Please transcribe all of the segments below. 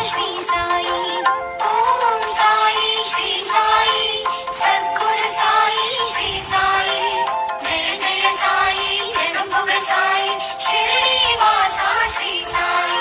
श्री साई, ओम साई श्री साई, सद्गुरु साई श्री साई, जय जय साई जगद्गुरु साई, शिरडी वासा श्री साई।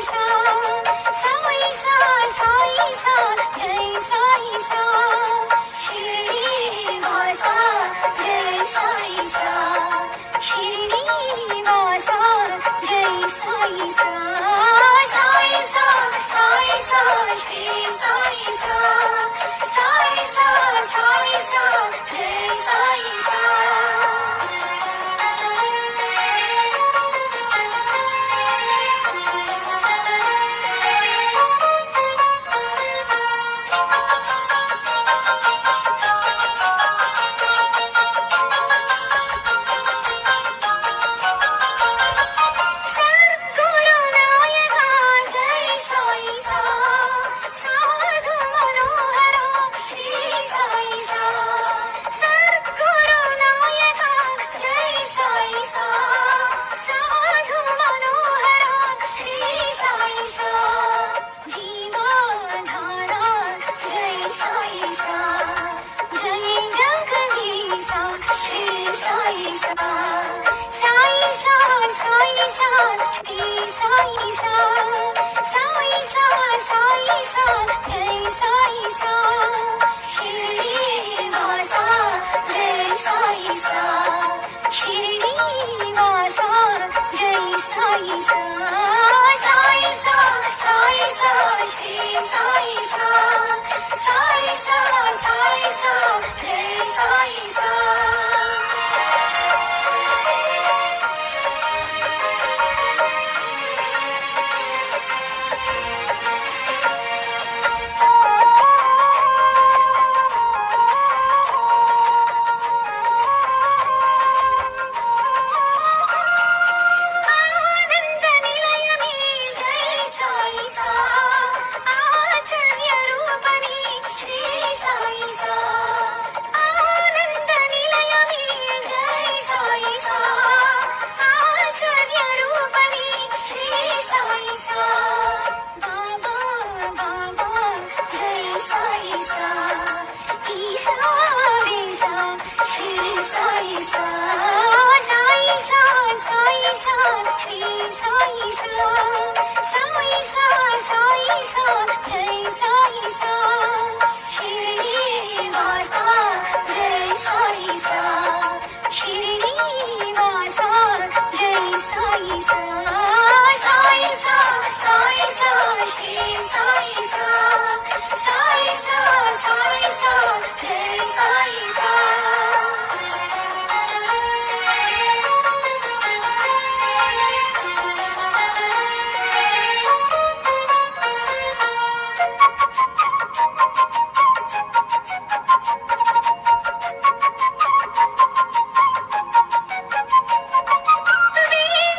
सा, साई सा, साई सा, जय साई सा. शिर्डी वासा, जय साई सा. शिर्डी वासा, जय साई सा. साई सा, साई सा, श्री साई सा. साई सा, साई सा, जय साई सा. सद्गुरुनायका जय साई सा, साधु मनोहरा श्री साई सा. सद्गुरुनायका जय साई सा, साधु मनोहरा श्री साई सा. जीवनधारा जय साई सा, जय जगदीशा श्री साई सा. साई सा, साई सा, श्री साई सा. साई सा, साई सा, जय साई सा. शिर्डी वासा, जय साई सा. शिर्डी वासा, जय साई सा. साई सा, साई सा, श्री साई सा. साई सा, साई सा, जय साई सा. आनंद निलयमे जय साई सा. आचार्य रूपणी श्री साई सा. आनंद निलयमे जय साई सा. आचार्य रूपणी श्री साई सा. बाबा बाबा जय साई सा. ईशा वेशा श्री साई सा. साई सा, साई सा, श्री साई सा. साई सा, साई सा, जय साई सा. शिर्डी वासा, जय साई सा. शिर्डी वासा, जय साई सा. साई सा, साई सा, श्री साई सा. साई सा, साई सा, जय साई सा.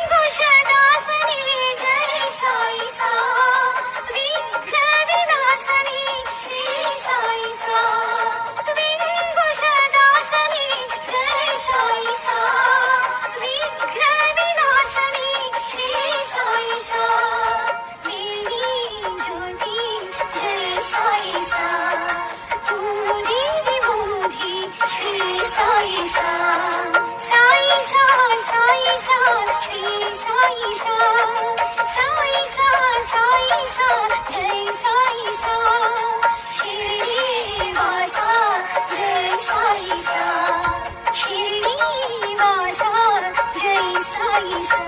वेंकुशदासनी जय साई सा. विघ्नविनाशनी श्री साई सा. वेंकुशदासनी जय साई सा. विघ्नविनाशनी श्री साई सा. वेणी ज्योती जय साई सा. पूरी विभूति श्री साई सा. साई सा, साई सा, श्री साई सा. साई सा, साई सा, जय साई सा. शिर्डी वासा, जय साई सा. शिर्डी वासा, जय साई सा.